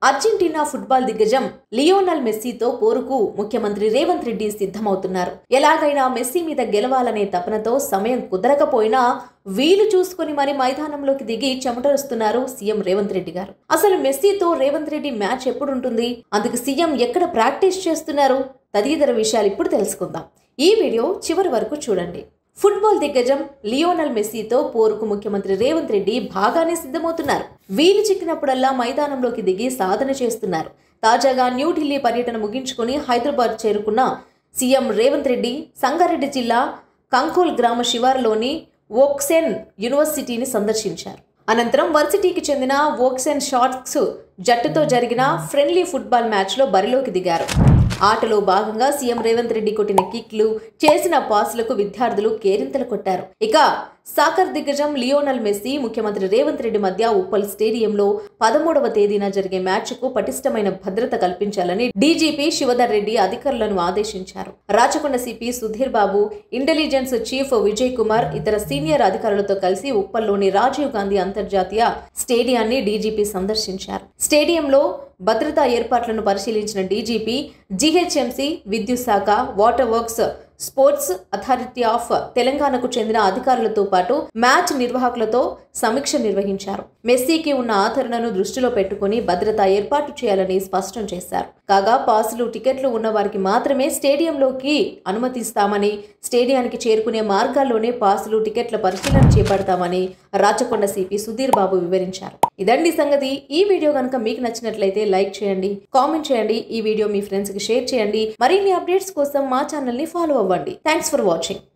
Argentina football దిగ్గజం Lionel మెస్సీతో పోరుకు ముఖ్యమంత్రి రేవంత్ రెడ్డి సిద్ధమవుతున్నారు. ఎలాగైనా మెస్సీ మీద గెలవాలనే తపనతో సమయం కుదరకపోయినా వీలు చూసుకుని మరి మైదానంలోకి దిగి చెమటరుస్తున్నారు సీఎం రేవంత్ రెడ్డి గారు. అసలు మెస్సీతో రేవంత్ రెడ్డి మ్యాచ్ ఎప్పుడు ఉంటుంది, అందుకు సీఎం ఎక్కడ ప్రాక్టీస్ చేస్తున్నారు తదితర విషయాలు ఇప్పుడు తెలుసుకుందాం. ఈ వీడియో చివరి వరకు చూడండి. ఫుట్బాల్ దిగ్గజం లియోనల్ మెస్సీతో పోరుకు ముఖ్యమంత్రి రేవంత్ రెడ్డి బాగానే సిద్ధమవుతున్నారు. వీలు చిక్కినప్పుడల్లా మైదానంలోకి దిగి సాధన చేస్తున్నారు. తాజాగా న్యూఢిల్లీ పర్యటన ముగించుకుని హైదరాబాద్ చేరుకున్న సీఎం రేవంత్ రెడ్డి సంగారెడ్డి జిల్లా కంకోల్ గ్రామ శివారులోని వోక్సెన్ యూనివర్సిటీని సందర్శించారు. అనంతరం వర్సిటీకి చెందిన వోక్సెన్ షార్క్స్ జట్టుతో జరిగిన ఫ్రెండ్లీ ఫుట్బాల్ మ్యాచ్లో బరిలోకి దిగారు. ఆటలో భాగంగా సీఎం రేవంత్ రెడ్డి కొట్టిన కిక్లు, చేసిన పాసులకు విద్యార్థులు కేరింతలు కొట్టారు. ఇక సాకర్ దిగ్గజం లియోనల్ మెస్సీ, ముఖ్యమంత్రి రేవంత్ రెడ్డి మధ్య ఉప్పల్ స్టేడియంలో 13వ తేదీన జరిగే మ్యాచ్కు పటిష్టమైన భద్రత కల్పించాలని డీజీపీ శివధర్ రెడ్డి అధికారులను ఆదేశించారు. Rachakonda CP Sudheer Babu, intelligence chief Vijay Kumar ఇతర సీనియర్ అధికారులతో కలిసి ఉప్పల్లోని రాజీవ్ గాంధీ అంతర్జాతీయ స్టేడియాన్ని డీజీపీ సందర్శించారు. స్టేడియంలో భద్రతా ఏర్పాట్లను పరిశీలించిన డీజీపీ జీహెచ్ఎంసీ, విద్యుత్ శాఖ, water works, sports authority of తెలంగాణకు చెందిన అధికారులతో పాటు మ్యాచ్ నిర్వాహకులతో సమీక్ష నిర్వహించారు. మెస్సీకి ఉన్న ఆదరణను దృష్టిలో పెట్టుకుని భద్రతా ఏర్పాటు చేయాలని స్పష్టం చేశారు. కాగా పాసులు, టికెట్లు ఉన్న వారికి మాత్రమే స్టేడియంలోకి అనుమతిస్తామని, స్టేడియానికి చేరుకునే మార్గాల్లోనే పాసులు, టికెట్ల పరిశీలన చేపడతామని రాచకొండ సిపి సుధీర్ బాబు వివరించారు. ఇదండి సంగతి. ఈ వీడియో కనుక మీకు నచ్చినట్లయితే లైక్ చేయండి, కామెంట్ చేయండి, ఈ వీడియో మీ ఫ్రెండ్స్ కి షేర్ చేయండి. మరిన్ని అప్డేట్స్ కోసం మా ఛానల్ ని ఫాలో అవ్వండి. Thanks for watching.